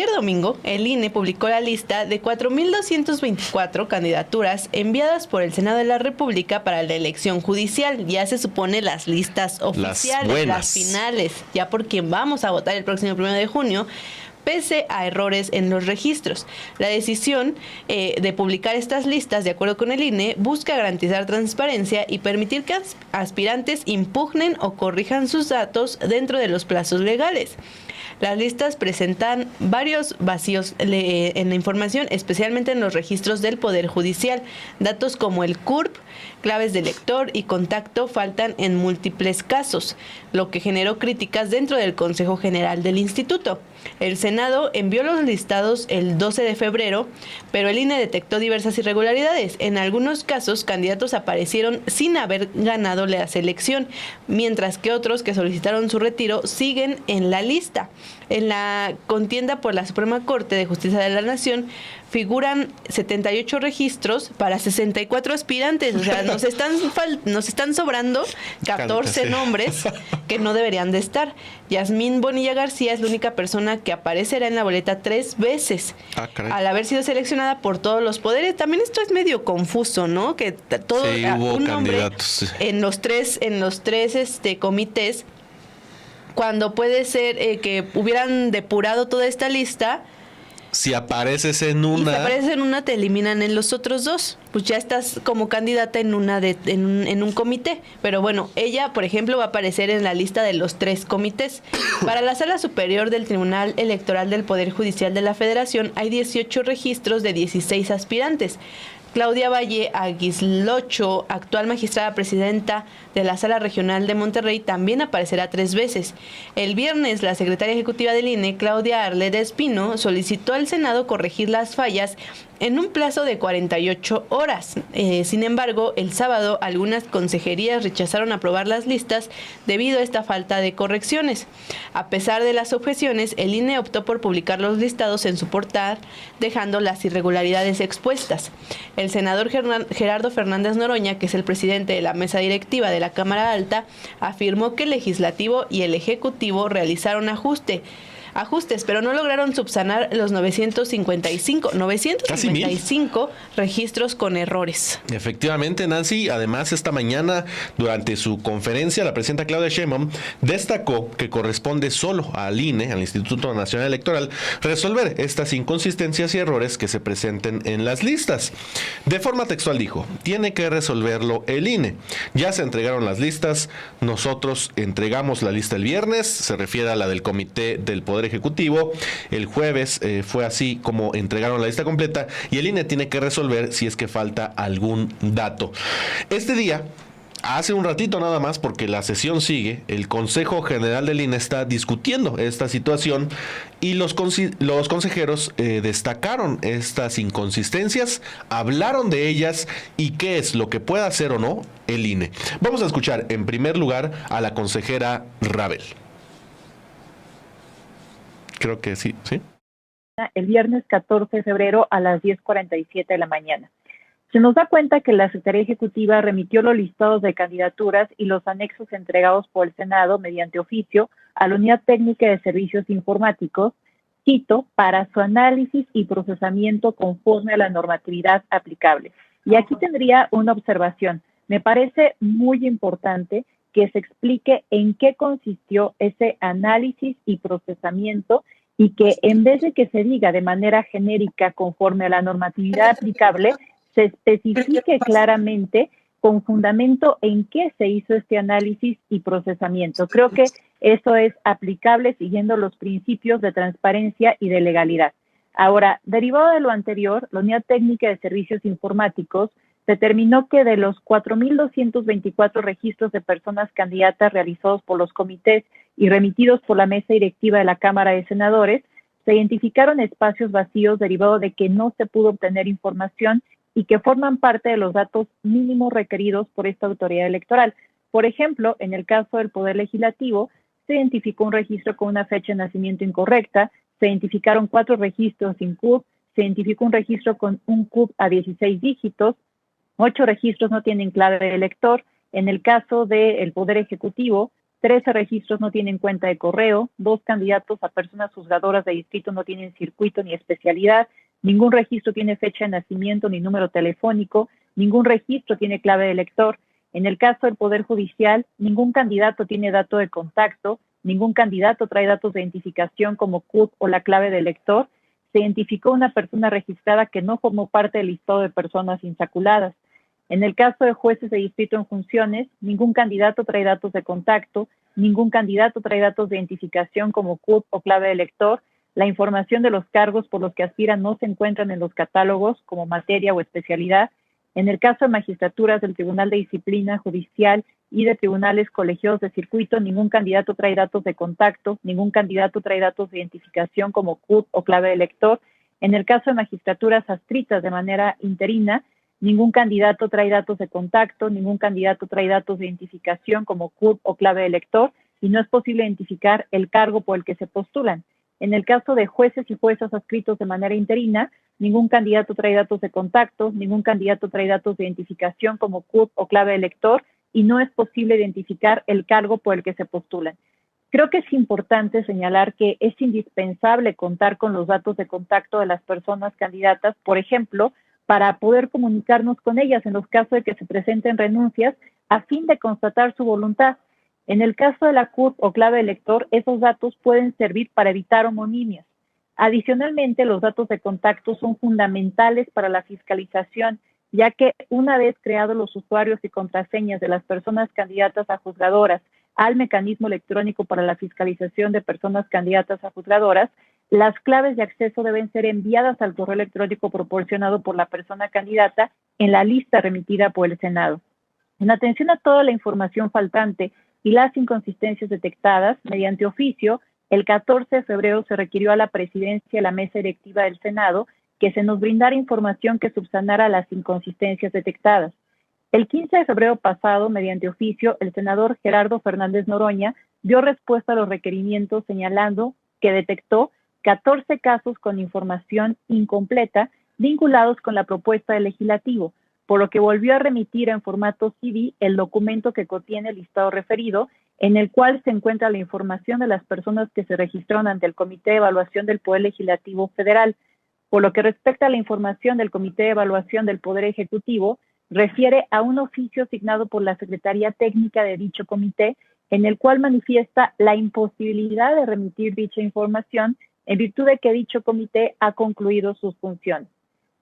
Ayer domingo, el INE publicó la lista de 4.224 candidaturas enviadas por el Senado de la República para la elección judicial. Ya se supone las listas oficiales, las finales, ya por quien vamos a votar el próximo 1 de junio. Pese a errores en los registros. La decisión de publicar estas listas, de acuerdo con el INE, busca garantizar transparencia y permitir que aspirantes impugnen o corrijan sus datos dentro de los plazos legales. Las listas presentan varios vacíos en la información, especialmente en los registros del Poder Judicial. Datos como el CURP, claves de lector y contacto faltan en múltiples casos, lo que generó críticas dentro del Consejo General del Instituto. El Senado envió los listados el 12 de febrero, pero el INE detectó diversas irregularidades. En algunos casos, candidatos aparecieron sin haber ganado la selección, mientras que otros que solicitaron su retiro siguen en la lista. En la contienda por la Suprema Corte de Justicia de la Nación figuran 78 registros para 64 aspirantes. O sea, nos están sobrando 14 nombres que no deberían de estar. Yasmín Bonilla García es la única persona que aparecerá en la boleta 3 veces. Al haber sido seleccionada por todos los poderes. También esto es medio confuso, ¿no? Que todo un nombre en los tres comités, cuando puede ser que hubieran depurado toda esta lista. Si apareces en una, te eliminan en los otros dos. Pues ya estás como candidata en un comité. Pero bueno, ella, por ejemplo, va a aparecer en la lista de los 3 comités. Para la Sala Superior del Tribunal Electoral del Poder Judicial de la Federación hay 18 registros de 16 aspirantes. Claudia Valle Aguislocho, actual magistrada presidenta de la Sala Regional de Monterrey, también aparecerá 3 veces. El viernes, la secretaria ejecutiva del INE, Claudia Arleda Espino, solicitó al Senado corregir las fallas en un plazo de 48 horas. Sin embargo, el sábado, algunas consejerías rechazaron aprobar las listas debido a esta falta de correcciones. A pesar de las objeciones, el INE optó por publicar los listados en su portal, dejando las irregularidades expuestas. El senador Gerardo Fernández Noroña, que es el presidente de la mesa directiva de la Cámara Alta, afirmó que el Legislativo y el Ejecutivo realizaron ajustes, pero no lograron subsanar los 955 registros con errores. Efectivamente, Nancy. Además, esta mañana, durante su conferencia, la presidenta Claudia Sheinbaum destacó que corresponde solo al INE, al Instituto Nacional Electoral, resolver estas inconsistencias y errores que se presenten en las listas. De forma textual dijo: tiene que resolverlo el INE. Ya se entregaron las listas, nosotros entregamos la lista el viernes, se refiere a la del Comité del Poder Ejecutivo. El jueves fue así como entregaron la lista completa y el INE tiene que resolver si es que falta algún dato. Este día, hace un ratito nada más, porque la sesión sigue, el Consejo General del INE está discutiendo esta situación y los consejeros destacaron estas inconsistencias, hablaron de ellas y qué es lo que puede hacer o no el INE. Vamos a escuchar en primer lugar a la consejera Rabel. Creo que sí. El viernes 14 de febrero a las 10:47 de la mañana. Se nos da cuenta que la Secretaría Ejecutiva remitió los listados de candidaturas y los anexos entregados por el Senado mediante oficio a la Unidad Técnica de Servicios Informáticos, cito, para su análisis y procesamiento conforme a la normatividad aplicable. Y aquí tendría una observación. Me parece muy importante que se explique en qué consistió ese análisis y procesamiento y que en vez de que se diga de manera genérica conforme a la normatividad aplicable, se especifique claramente con fundamento en qué se hizo este análisis y procesamiento. Creo que eso es aplicable siguiendo los principios de transparencia y de legalidad. Ahora, derivado de lo anterior, la Unidad Técnica de Servicios Informáticos determinó que de los 4.224 registros de personas candidatas realizados por los comités y remitidos por la mesa directiva de la Cámara de Senadores, se identificaron espacios vacíos derivados de que no se pudo obtener información y que forman parte de los datos mínimos requeridos por esta autoridad electoral. Por ejemplo, en el caso del Poder Legislativo, se identificó un registro con una fecha de nacimiento incorrecta, se identificaron 4 registros sin CUP, se identificó un registro con un CUP a 16 dígitos, 8 registros no tienen clave de elector. En el caso del Poder Ejecutivo, 13 registros no tienen cuenta de correo, 2 candidatos a personas juzgadoras de distrito no tienen circuito ni especialidad, ningún registro tiene fecha de nacimiento ni número telefónico, ningún registro tiene clave de elector. En el caso del Poder Judicial, ningún candidato tiene dato de contacto, ningún candidato trae datos de identificación como CURP o la clave de elector. Se identificó una persona registrada que no formó parte del listado de personas insaculadas. En el caso de jueces de distrito en funciones, ningún candidato trae datos de contacto, ningún candidato trae datos de identificación como CURP o clave de elector. La información de los cargos por los que aspiran no se encuentran en los catálogos como materia o especialidad. En el caso de magistraturas del Tribunal de Disciplina Judicial y de tribunales colegiados de circuito, ningún candidato trae datos de contacto, ningún candidato trae datos de identificación como CURP o clave de elector. En el caso de magistraturas adscritas de manera interina, ningún candidato trae datos de contacto, ningún candidato trae datos de identificación como CURP o clave de elector y no es posible identificar el cargo por el que se postulan. En el caso de jueces y juezas adscritos de manera interina, ningún candidato trae datos de contacto, ningún candidato trae datos de identificación como CURP o clave de elector y no es posible identificar el cargo por el que se postulan. Creo que es importante señalar que es indispensable contar con los datos de contacto de las personas candidatas, por ejemplo, para poder comunicarnos con ellas en los casos de que se presenten renuncias a fin de constatar su voluntad. En el caso de la CURP o clave de elector, esos datos pueden servir para evitar homonimias. Adicionalmente, los datos de contacto son fundamentales para la fiscalización, ya que una vez creados los usuarios y contraseñas de las personas candidatas a juzgadoras al mecanismo electrónico para la fiscalización de personas candidatas a juzgadoras, las claves de acceso deben ser enviadas al correo electrónico proporcionado por la persona candidata en la lista remitida por el Senado. En atención a toda la información faltante y las inconsistencias detectadas, mediante oficio, el 14 de febrero se requirió a la presidencia y la mesa directiva del Senado que se nos brindara información que subsanara las inconsistencias detectadas. El 15 de febrero pasado, mediante oficio, el senador Gerardo Fernández Noroña dio respuesta a los requerimientos señalando que detectó 14 casos con información incompleta vinculados con la propuesta del legislativo, por lo que volvió a remitir en formato CD el documento que contiene el listado referido, en el cual se encuentra la información de las personas que se registraron ante el Comité de Evaluación del Poder Legislativo Federal. Por lo que respecta a la información del Comité de Evaluación del Poder Ejecutivo, refiere a un oficio asignado por la Secretaría Técnica de dicho comité, en el cual manifiesta la imposibilidad de remitir dicha información en virtud de que dicho comité ha concluido sus funciones.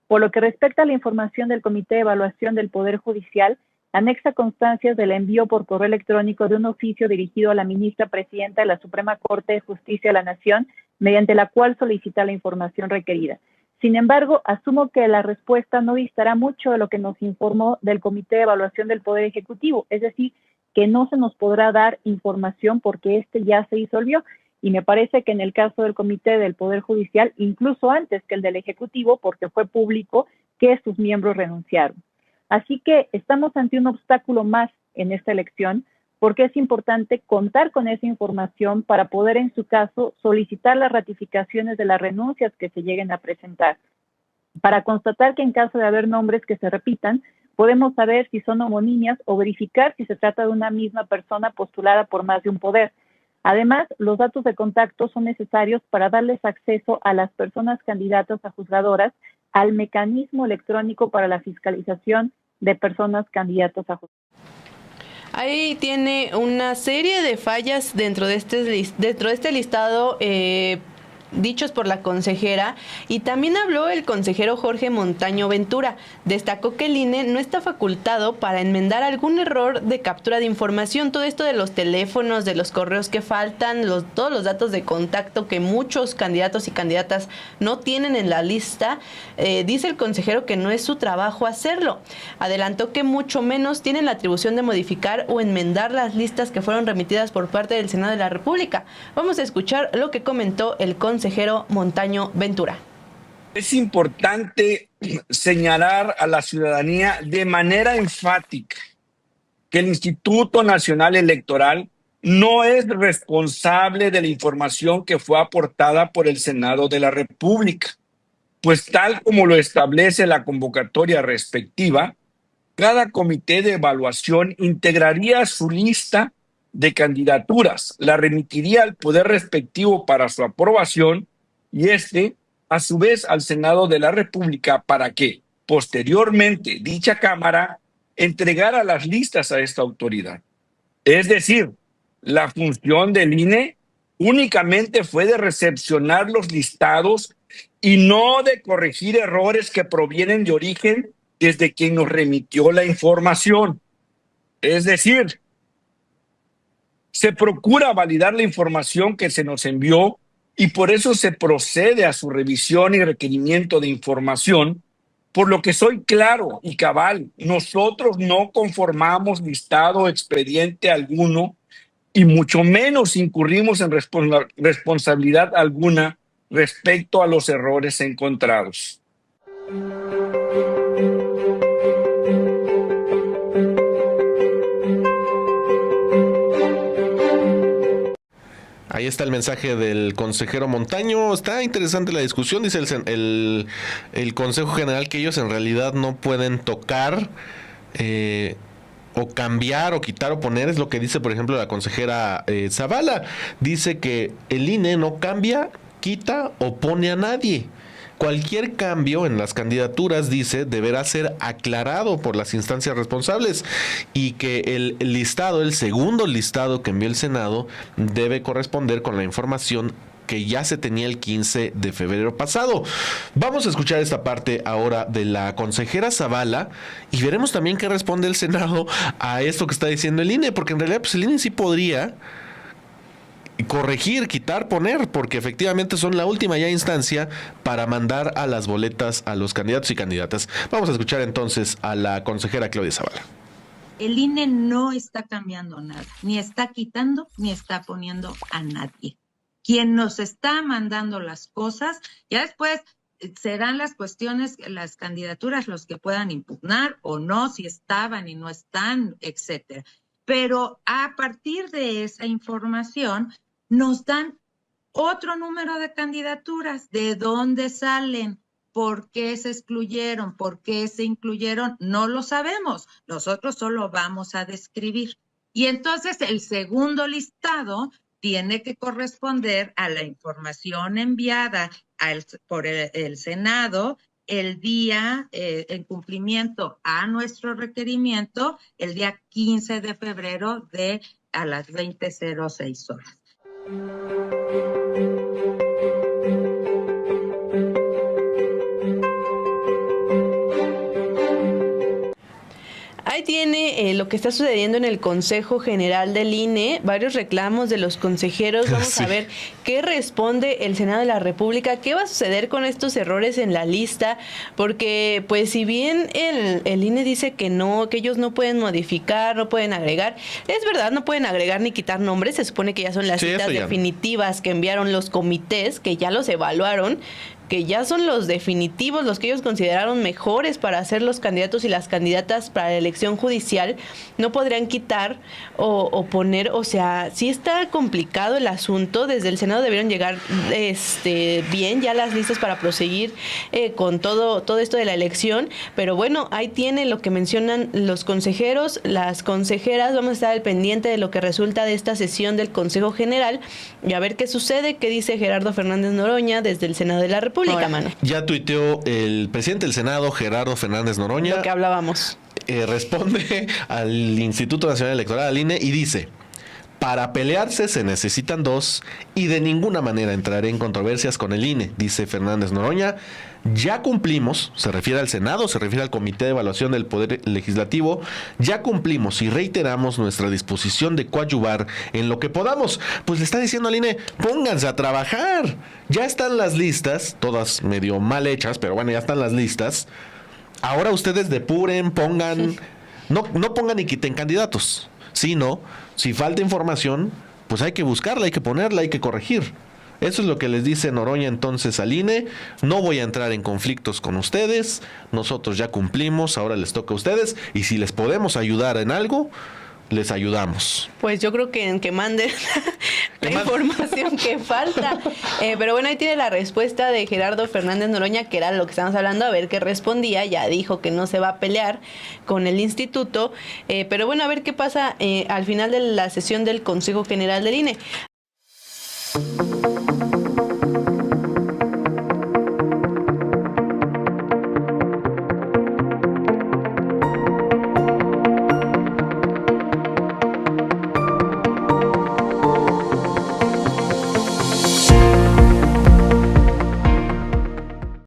Por lo que respecta a la información del Comité de Evaluación del Poder Judicial, anexa constancias del envío por correo electrónico de un oficio dirigido a la ministra presidenta de la Suprema Corte de Justicia de la Nación, mediante la cual solicita la información requerida. Sin embargo, asumo que la respuesta no distará mucho de lo que nos informó del Comité de Evaluación del Poder Ejecutivo, es decir, que no se nos podrá dar información porque este ya se disolvió. Y me parece que en el caso del Comité del Poder Judicial, incluso antes que el del Ejecutivo, porque fue público que sus miembros renunciaron. Así que estamos ante un obstáculo más en esta elección, porque es importante contar con esa información para poder, en su caso, solicitar las ratificaciones de las renuncias que se lleguen a presentar. Para constatar que en caso de haber nombres que se repitan, podemos saber si son homonimias o verificar si se trata de una misma persona postulada por más de un poder. Además, los datos de contacto son necesarios para darles acceso a las personas candidatas a juzgadoras al mecanismo electrónico para la fiscalización de personas candidatas a juzgadoras. Ahí tiene una serie de fallas dentro de este listado dichos por la consejera, y también habló el consejero Jorge Montaño Ventura. Destacó que el INE no está facultado para enmendar algún error de captura de información, todo esto de los teléfonos, de los correos que faltan, todos los datos de contacto que muchos candidatos y candidatas no tienen en la lista. Dice el consejero que no es su trabajo hacerlo. Adelantó que mucho menos tienen la atribución de modificar o enmendar las listas que fueron remitidas por parte del Senado de la República. Vamos a escuchar lo que comentó el consejero Montaño Ventura. Es importante señalar a la ciudadanía de manera enfática que el Instituto Nacional Electoral no es responsable de la información que fue aportada por el Senado de la República, pues tal como lo establece la convocatoria respectiva, cada comité de evaluación integraría su lista de candidaturas, la remitiría al poder respectivo para su aprobación y a su vez, al Senado de la República para que, posteriormente, dicha Cámara entregara las listas a esta autoridad. Es decir, la función del INE únicamente fue de recepcionar los listados y no de corregir errores que provienen de origen desde quien nos remitió la información. Es decir, se procura validar la información que se nos envió y por eso se procede a su revisión y requerimiento de información, por lo que soy claro y cabal, nosotros no conformamos listado o expediente alguno y mucho menos incurrimos en responsabilidad alguna respecto a los errores encontrados. Ahí está el mensaje del consejero Montaño. Está interesante la discusión. Dice el Consejo General que ellos en realidad no pueden tocar o cambiar o quitar o poner. Es lo que dice, por ejemplo, la consejera Zavala. Dice que el INE no cambia, quita o pone a nadie. Cualquier cambio en las candidaturas, dice, deberá ser aclarado por las instancias responsables y que el listado, el segundo listado que envió el Senado, debe corresponder con la información que ya se tenía el 15 de febrero pasado. Vamos a escuchar esta parte ahora de la consejera Zavala y veremos también qué responde el Senado a esto que está diciendo el INE, porque en realidad pues el INE sí podría corregir, quitar, poner, porque efectivamente son la última ya instancia para mandar a las boletas a los candidatos y candidatas. Vamos a escuchar entonces a la consejera Claudia Zavala. El INE no está cambiando nada, ni está quitando, ni está poniendo a nadie. Quien nos está mandando las cosas, ya después serán las cuestiones, las candidaturas los que puedan impugnar o no, si estaban y no están, etcétera. Pero a partir de esa información nos dan otro número de candidaturas, de dónde salen, por qué se excluyeron, por qué se incluyeron, no lo sabemos. Nosotros solo vamos a describir. Y entonces el segundo listado tiene que corresponder a la información enviada por el Senado el día, en cumplimiento a nuestro requerimiento, el día 15 de febrero a las 20:06 horas. Ahí tiene lo que está sucediendo en el Consejo General del INE, varios reclamos de los consejeros. Vamos sí. a ver qué responde el Senado de la República, qué va a suceder con estos errores en la lista, porque pues si bien el INE dice que no, que ellos no pueden modificar, no pueden agregar, es verdad, no pueden agregar ni quitar nombres, se supone que ya son las citas definitivas que enviaron los comités, que ya los evaluaron, que ya son los definitivos, los que ellos consideraron mejores para ser los candidatos y las candidatas para la elección judicial, no podrían quitar o poner, o sea, sí está complicado el asunto. Desde el Senado debieron llegar bien ya las listas para proseguir con todo esto de la elección, pero bueno, ahí tiene lo que mencionan los consejeros, las consejeras. Vamos a estar al pendiente de lo que resulta de esta sesión del Consejo General y a ver qué sucede, qué dice Gerardo Fernández Noroña desde el Senado de la República. Ya tuiteó el presidente del Senado, Gerardo Fernández Noroña. Lo que hablábamos. Responde al Instituto Nacional Electoral, al INE, y dice: para pelearse se necesitan dos y de ninguna manera entraré en controversias con el INE, dice Fernández Noroña. Ya cumplimos, se refiere al Senado, se refiere al Comité de Evaluación del Poder Legislativo, ya cumplimos y reiteramos nuestra disposición de coadyuvar en lo que podamos. Pues le está diciendo al INE, pónganse a trabajar. Ya están las listas, todas medio mal hechas, pero bueno, ya están las listas. Ahora ustedes depuren, pongan, no pongan ni quiten candidatos, sino, si falta información, pues hay que buscarla, hay que ponerla, hay que corregir. Eso es lo que les dice Noroña entonces al INE. No voy a entrar en conflictos con ustedes, nosotros ya cumplimos, ahora les toca a ustedes, y si les podemos ayudar en algo, les ayudamos. Pues yo creo que en que manden la información que falta. Pero bueno, ahí tiene la respuesta de Gerardo Fernández Noroña, que era lo que estábamos hablando, a ver qué respondía. Ya dijo que no se va a pelear con el instituto. Pero bueno, a ver qué pasa al final de la sesión del Consejo General del INE.